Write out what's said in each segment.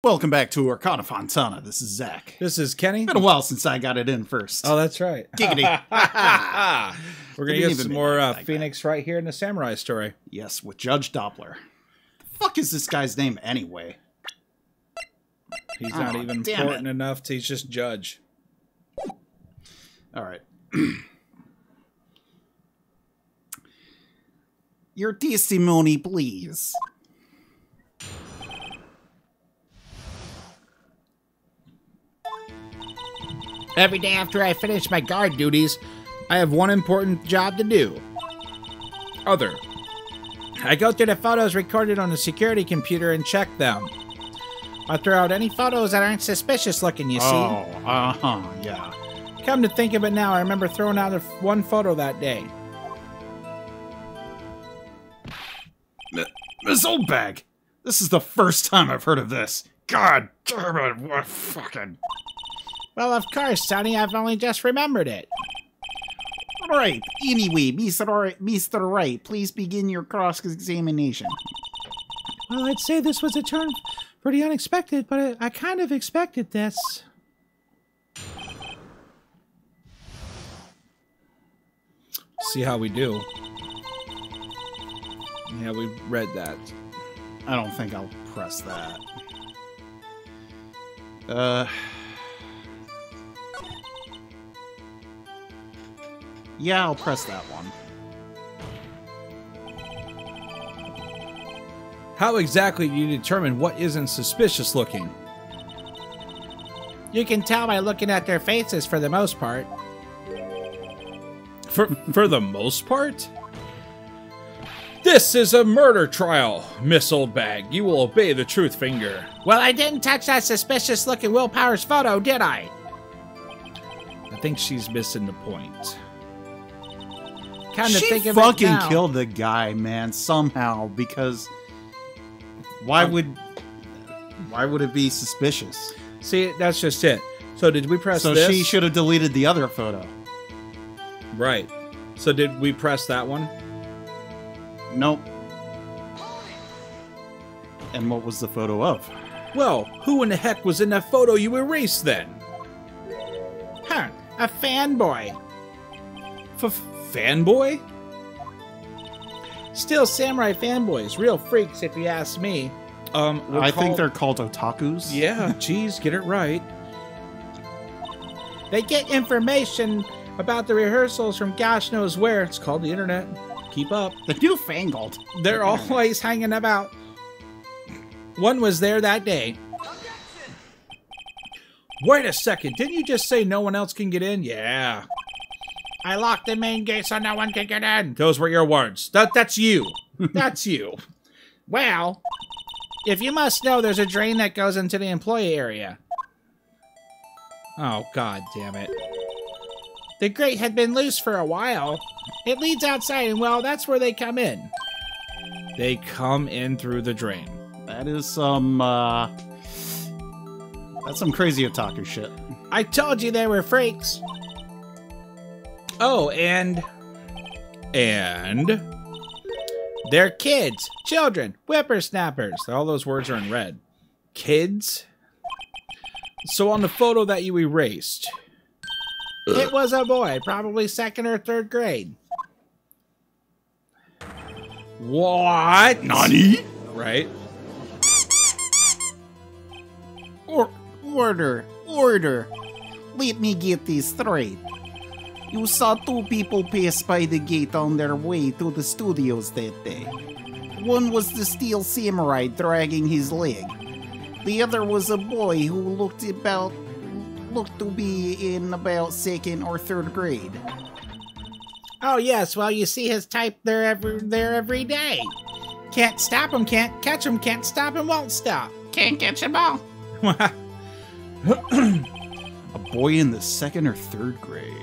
Welcome back to Arcana Fontana. This is Zach. This is Kenny. Been a while since I got it in first. Oh, that's right. Giggity. We're going to get some more Phoenix right here in the Samurai story. Yes, with Judge Doppler. The fuck is this guy's name anyway? He's not even important enough to, he's just Judge. All right. Your testimony, please. Every day after I finish my guard duties, I have one important job to do. I go through the photos recorded on the security computer and check them. I throw out any photos that aren't suspicious looking, you see. Oh, yeah. Come to think of it now, I remember throwing out one photo that day. Miss Oldbag, this is the first time I've heard of this. God damn it, what fucking... Well, of course, Sonny, I've only just remembered it. Right, anyway, Mr. Wright, please begin your cross-examination. Well, I'd say this was a turn pretty unexpected, but I kind of expected this. See how we do. Yeah, we read that. I don't think I'll press that. Yeah, I'll press that one. How exactly do you determine what isn't suspicious looking? You can tell by looking at their faces for the most part. For the most part? This is a murder trial, Miss Oldbag. You will obey the truth finger. Well, I didn't touch that suspicious looking Will Powers photo, did I? I think she's missing the point. She fucking killed the guy, man, somehow, because why would it be suspicious? See, that's just it. So did we press this? So she should have deleted the other photo. Right. So did we press that one? Nope. And what was the photo of? Well, who in the heck was in that photo you erased then? Huh, a fanboy. Fanboy? Still samurai fanboys, real freaks if you ask me. I think they're called otakus. Yeah, geez, get it right. They get information about the rehearsals from gosh knows where. It's called the internet. Keep up. The newfangled. They're always hanging about. One was there that day. Wait a second, didn't you just say no one else can get in? Yeah. I locked the main gate so no one can get in. Those were your words. That's you. That's you. Well, if you must know, there's a drain that goes into the employee area. Oh, god damn it. The grate had been loose for a while. It leads outside, and well, that's where they come in. They come in through the drain. That is some, that's some crazy otaku shit. I told you they were freaks. Oh, and they're kids, children, whippersnappers. All those words are in red. Kids? So on the photo that you erased, it was a boy, probably 2nd or 3rd grade. What? Nani? Right? Order. Let me get this straight. You saw 2 people pass by the gate on their way to the studios that day. One was the steel samurai dragging his leg. The other was a boy who looked to be in about 2nd or 3rd grade. Oh yes, well you see his type there every day. Can't stop him, can't catch him, can't stop him, won't stop. Can't catch him all. A boy in the 2nd or 3rd grade.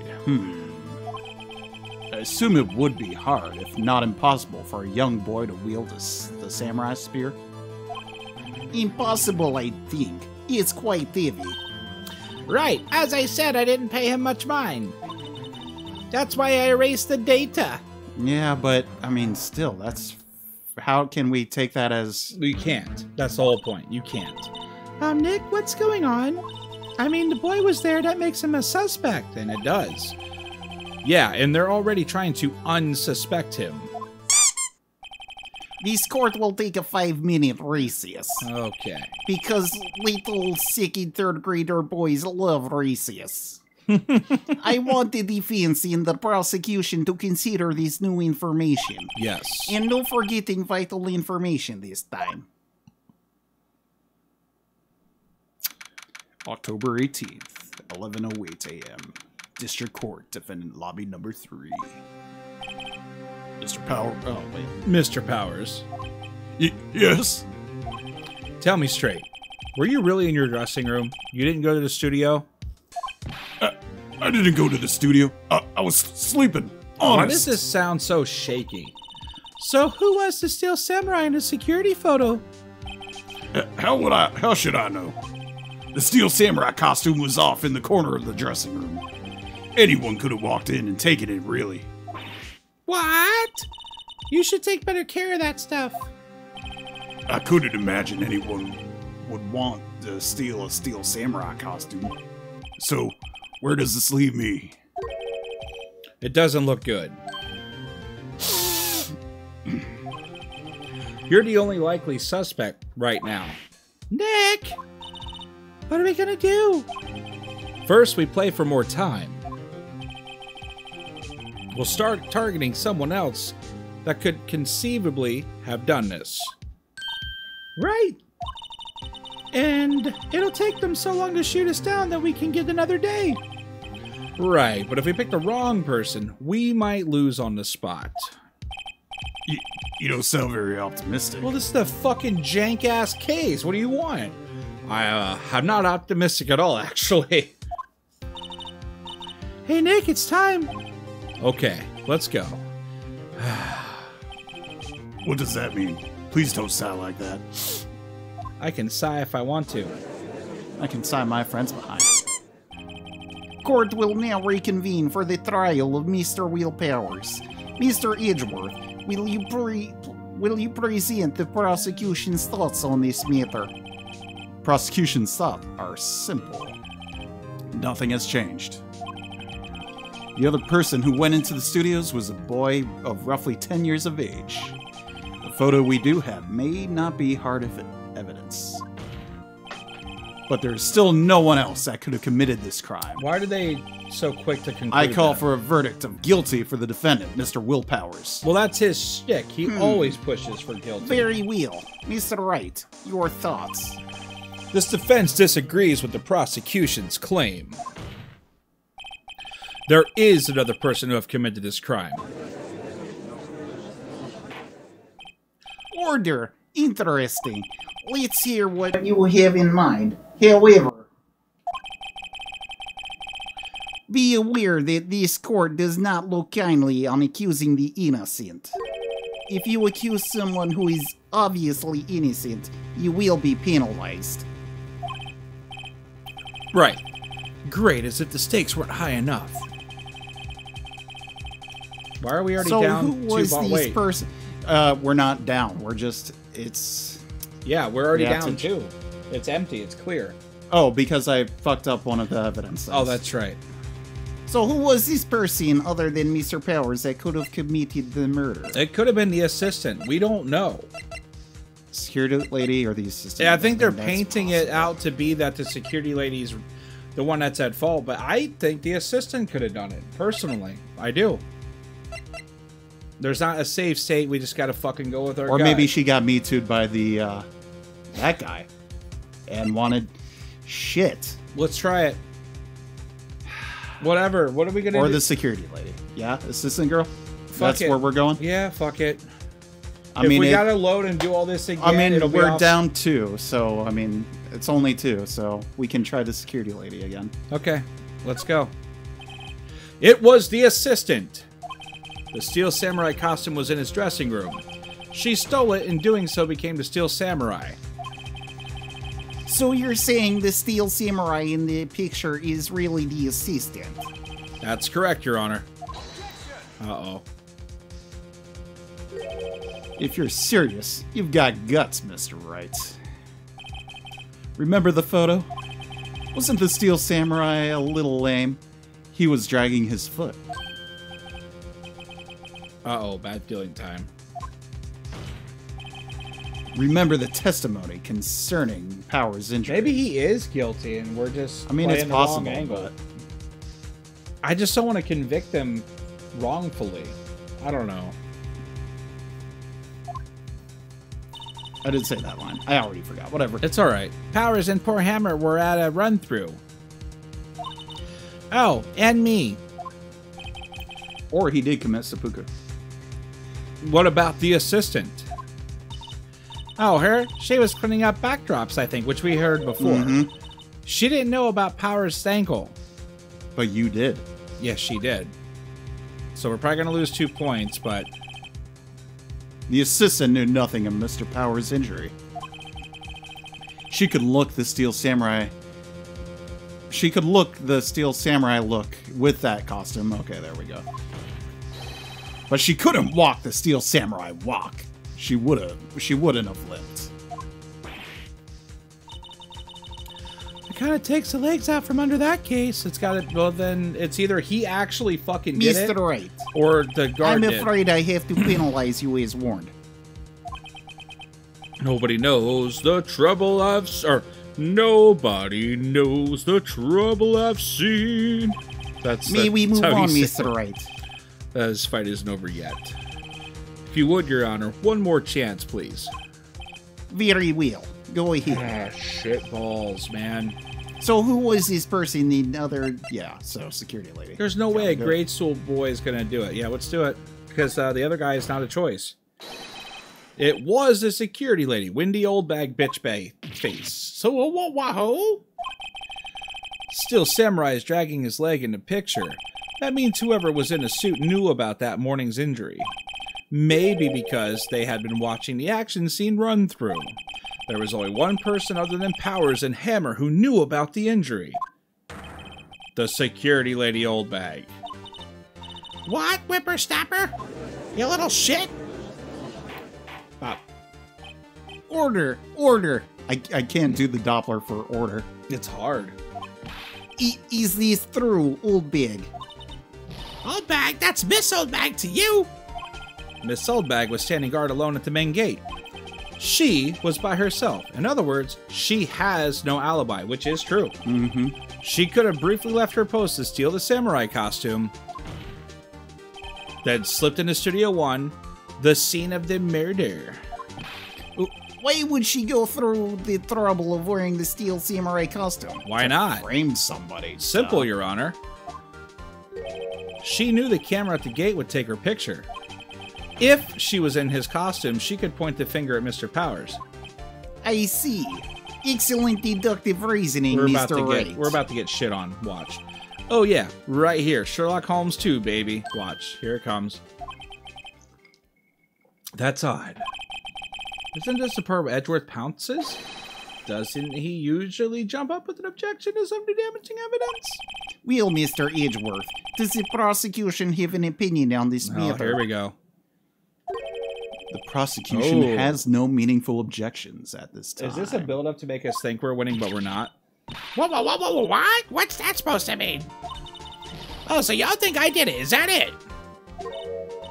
I assume it would be hard, if not impossible, for a young boy to wield the samurai spear. Impossible, I think. It's quite heavy. Right. As I said, I didn't pay him much mind. That's why I erased the data. Yeah, but, I mean, still, that's... How can we take that as... You can't. That's the whole point. You can't. Nick, what's going on? I mean, the boy was there, that makes him a suspect. And it does. Yeah, and they're already trying to unsuspect him. This court will take a 5-minute recess. Okay. Because little sicky third grader boys love recess. I want the defense and the prosecution to consider this new information. Yes. And no forgetting vital information this time. October 18th, 11:08 a.m. District Court, Defendant Lobby Number 3. Mr. Power... Oh, wait. Mr. Powers. Yes? Tell me straight. Were you really in your dressing room? You didn't go to the studio? I didn't go to the studio. I was sleeping. Honest. Why does this sound so shaky? So who was the Steel Samurai in the security photo? How should I know? The Steel Samurai costume was off in the corner of the dressing room. Anyone could have walked in and taken it, really. What? You should take better care of that stuff. I couldn't imagine anyone would want to steal a Steel Samurai costume. So, where does this leave me? It doesn't look good. You're the only likely suspect right now. Nick! What are we gonna do? First, we play for more time. We'll start targeting someone else that could conceivably have done this. Right. And it'll take them so long to shoot us down that we can get another day. Right, but if we pick the wrong person, we might lose on the spot. You don't sound very optimistic. Well, this is the fucking jank-ass case. What do you want? I'm not optimistic at all, actually. Hey, Nick, it's time. Okay, let's go. What does that mean? Please don't sound like that. I can sigh if I want to. I can sign my friends behind. Court will now reconvene for the trial of Mr. Will Powers. Mr. Edgeworth, will you present the prosecution's thoughts on this matter? Prosecution's thoughts are simple. Nothing has changed. The other person who went into the studios was a boy of roughly 10 years of age. The photo we do have may not be hard evidence. But there's still no one else that could have committed this crime. Why are they so quick to conclude I call that? for a verdict of guilty for the defendant, Mr. Will Powers. Well, that's his shtick. He always pushes for guilty. Very well. Mr. Wright, your thoughts? This defense disagrees with the prosecution's claim. There is another person who have committed this crime. Order. Interesting. Let's hear what you have in mind. However, be aware that this court does not look kindly on accusing the innocent. If you accuse someone who is obviously innocent, you will be penalized. Right. Great, as if the stakes weren't high enough. Why are we already down? So who was this person? We're not down. We're just, Yeah, we're already down too. It's empty. It's clear. Oh, because I fucked up one of the evidence. Oh, that's right. So who was this person other than Mr. Powers that could have committed the murder? It could have been the assistant. We don't know. Security lady or the assistant? Yeah, I think they're painting it out to be that the security lady's the one that's at fault, but I think the assistant could have done it. Personally, I do. There's not a safe state. We just gotta fucking go with our Or guy. maybe she got Me Too'd by the, that guy. And wanted shit. Let's try it. Whatever. What are we gonna do? Or the security lady. Yeah? Assistant girl? That's it. where we're going? Yeah, fuck it. I if mean, we gotta load and do all this again, I mean, it'll be we're off. down 2, so, I mean, it's only 2, so we can try the security lady again. Okay, let's go. It was the assistant. The Steel Samurai costume was in his dressing room. She stole it, and doing so became the Steel Samurai. So you're saying the Steel Samurai in the picture is really the assistant? That's correct, Your Honor. Uh-oh. If you're serious, you've got guts, Mr. Wright. Remember the photo? Wasn't the Steel Samurai a little lame? He was dragging his foot. Uh-oh, bad feeling time. Remember the testimony concerning Power's injury. Maybe he is guilty and we're just I mean, it's playing the wrong possible, angle. but... I just don't want to convict them wrongfully. I don't know. I didn't say that line. I already forgot. Whatever. It's alright. Powers and poor Hammer were at a run-through. Oh, and me. Or he did commit seppuku. What about the assistant? Oh, her? She was cleaning up backdrops, I think, which we heard before. Mm-hmm. She didn't know about Powers' ankle. But you did. Yes, she did. So we're probably going to lose 2 points, but... The assistant knew nothing of Mr. Power's injury. She could look the Steel Samurai... She could look the Steel Samurai look with that costume. Okay, there we go. But she couldn't walk the Steel Samurai walk. She wouldn't have lived. It kind of takes the legs out from under that case. It's got it. Well, then it's either he actually fucking did it, Mr. Wright, or the guard I'm did. afraid I have to penalize you as warned. Nobody knows the trouble nobody knows the trouble I've seen. May we move how he on, said Mr. it. Wright? This fight isn't over yet. If you would, Your Honor, one more chance, please. Very well. Go ahead. Ah, shit balls, man. So who was this person? The other... Yeah, so security lady. There's no way a grade school boy is going to do it. Yeah, let's do it. Because the other guy is not a choice. It was a security lady. Windy old bag bitch bay face. So, whoa. Still, Samurai is dragging his leg in the picture. That means whoever was in a suit knew about that morning's injury. Maybe because they had been watching the action scene run through. There was only one person other than Powers and Hammer who knew about the injury. The security lady old bag. What, whippersnapper? You little shit? Order. I can't do the Doppler for order. It's hard. Is this through, old bag? Old bag? That's Miss Old Bag to you! Miss Old Bag was standing guard alone at the main gate. She was by herself. In other words, she has no alibi, which is true. Mm-hmm. She could have briefly left her post to steal the samurai costume, then slipped into Studio 1, the scene of the murder. Why would she go through the trouble of wearing the Steel Samurai costume? Why not? Frame somebody. Simple, Your Honor. She knew the camera at the gate would take her picture. If she was in his costume, she could point the finger at Mr. Powers. I see. Excellent deductive reasoning, Mr. Wright. We're about to get shit on. Watch. Oh yeah, right here. Sherlock Holmes 2, baby. Watch. Here it comes. That's odd. Isn't this the part where Edgeworth pounces? Doesn't he usually jump up with an objection to some damaging evidence? Well, Mr. Edgeworth, does the prosecution have an opinion on this matter? Here we go. The prosecution has no meaningful objections at this time. Is this a build-up to make us think we're winning, but we're not? Whoa, what? What's that supposed to mean? Oh, so y'all think I did it, is that it?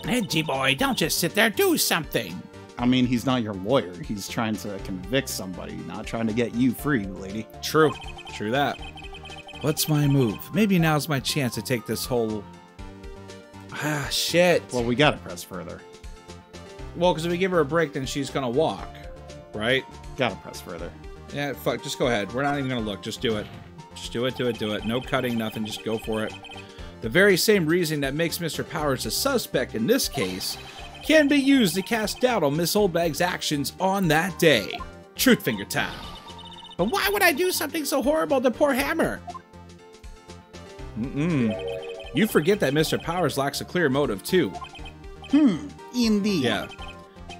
Edgy boy, don't just sit there, do something. I mean, he's not your lawyer. He's trying to convict somebody, not trying to get you free, lady. True. True that. What's my move? Maybe now's my chance to take this whole... Ah, shit. Well, we gotta press further. Well, because if we give her a break, then she's gonna walk. Right? Gotta press further. Yeah, fuck. Just go ahead. We're not even gonna look. Just do it. Just do it. No cutting, nothing. Just go for it. The very same reasoning that makes Mr. Powers a suspect in this case can be used to cast doubt on Miss Oldbag's actions on that day. Truth finger time. But why would I do something so horrible to poor Hammer? You forget that Mr. Powers lacks a clear motive, too. Indeed. Yeah.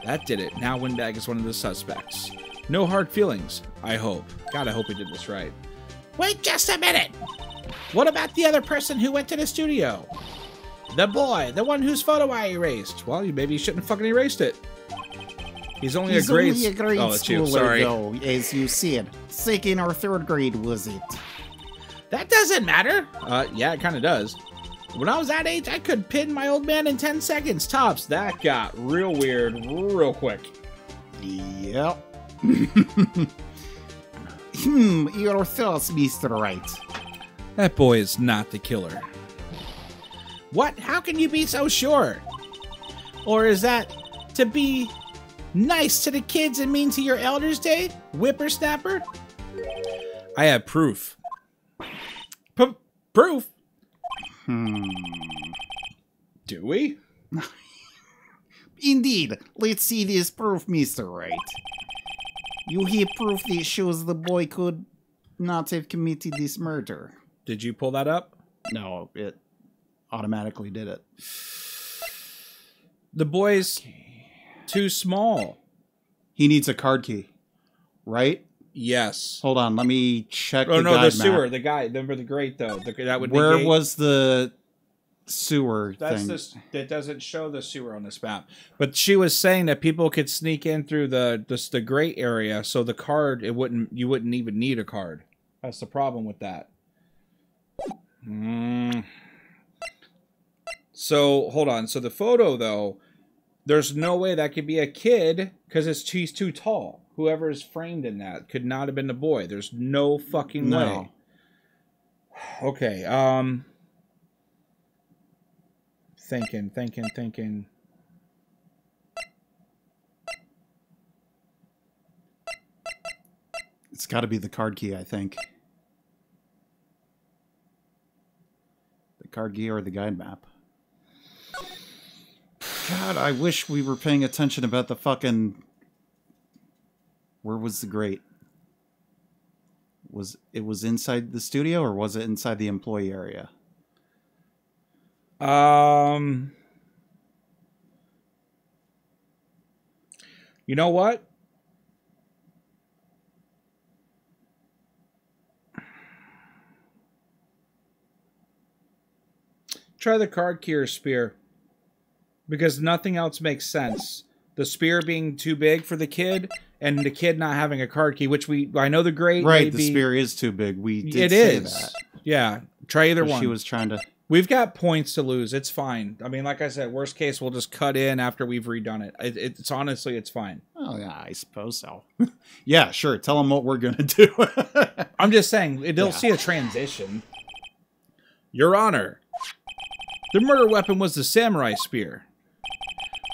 That did it. Now Windbag is one of the suspects. No hard feelings, I hope. God, I hope we did this right. Wait just a minute. What about the other person who went to the studio? The boy, the one whose photo I erased. Well, maybe you shouldn't have fucking erased it. He's only He's a grade. only a grade oh, it's you. schooler, Sorry. though, as you said. Second or third grade, was it? That doesn't matter. Yeah, it kind of does. When I was that age, I could pin my old man in 10 seconds tops. That got real weird real quick. Yep. Your thoughts, Mr. Wright. That boy is not the killer. What? How can you be so sure? Or is that to be nice to the kids and mean to your elders, Dave? Whippersnapper? I have proof. Proof? Do we? Indeed. Let's see this proof, Mr. Wright. You have proof that shows the boy could not have committed this murder. Did you pull that up? No, it automatically did it. The boy's too small. He needs a card key, right? Yes. Hold on, let me check Oh the no, guide the sewer. map. The guy. Remember the grate though. That would. Where negate. was the sewer That's thing? this. That doesn't show the sewer on this map. But she was saying that people could sneak in through the grate area, so the card you wouldn't even need a card. That's the problem with that. So hold on. So the photo though, there's no way that could be a kid because he's too tall. Whoever is framed in that could not have been the boy. There's no fucking way. Okay. Thinking. It's got to be the card key, I think. The card key or the guide map. God, I wish we were paying attention about the fucking... Where was the grate? Was it inside the studio or was it inside the employee area? You know what? Try the card key or spear. Because nothing else makes sense. The spear being too big for the kid, and the kid not having a card key, which I know the grade Right, the spear is too big. We did say that. Yeah, try either one. She was trying to... We've got points to lose. It's fine. I mean, like I said, worst case, we'll just cut in after we've redone it. It's honestly, it's fine. Oh, yeah, I suppose so. Yeah, sure. Tell them what we're going to do. I'm just saying, they'll see a transition. Your Honor, the murder weapon was the samurai spear.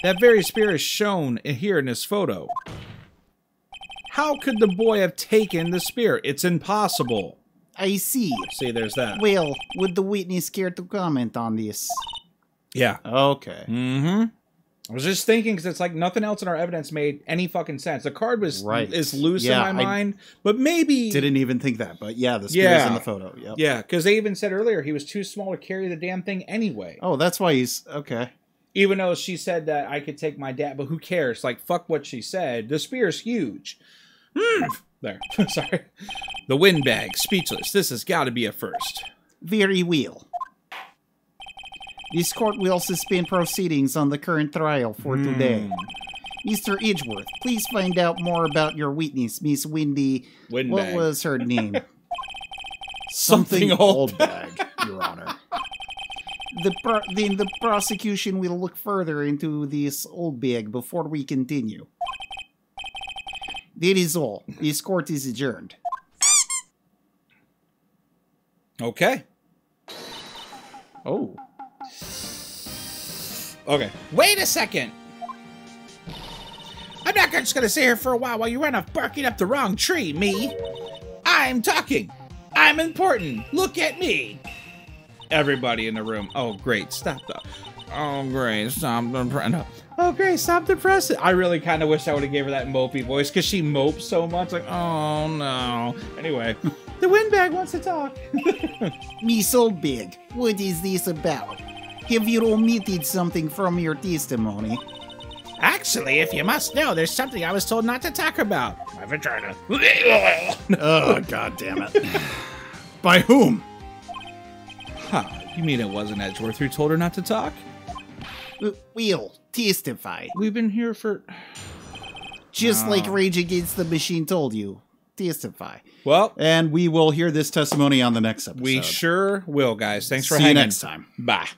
That very spear is shown here in this photo. How could the boy have taken the spear? It's impossible. I see. See, there's that. Well, would the witness care to comment on this? Yeah. Okay. Mm-hmm. I was just thinking, because it's like nothing else in our evidence made any fucking sense. The card is loose in my mind, but maybe... Didn't even think that, but yeah, the spear's in the photo. Yep. Yeah, because they even said earlier he was too small to carry the damn thing anyway. Oh, that's why he's... Okay. Even though she said that I could take my dad, but who cares? Like, fuck what she said. The spear's huge. There. Sorry. The windbag. Speechless. This has got to be a first. Very well. This court will suspend proceedings on the current trial for today. Mr. Edgeworth, please find out more about your witness, Miss Windy... Windbag. What was her name? Something Oldbag, Your Honor. Then the prosecution will look further into this Oldbag before we continue. That is all. This court is adjourned. Okay. Oh. Okay. Wait a second. I'm not just gonna sit here for a while you run off barking up the wrong tree, me. I'm talking. I'm important. Look at me. Everybody in the room. Oh, great. Stop that. Oh, great. Stop the press. No. Oh, great. Stop the press. I really kind of wish I would have gave her that mopey voice because she mopes so much. Like, oh, no. Anyway, the windbag wants to talk. Miss Oldbag, what is this about? Have you omitted something from your testimony? Actually, if you must know, there's something I was told not to talk about. My vagina. Oh, god damn it. By whom? Huh. You mean it wasn't Edgeworth who told her not to talk? We'll testify. We've been here for... Just like Rage Against the Machine told you. Testify. Well, And we will hear this testimony on the next episode. we sure will, guys. Thanks for See you hanging. next time. Bye.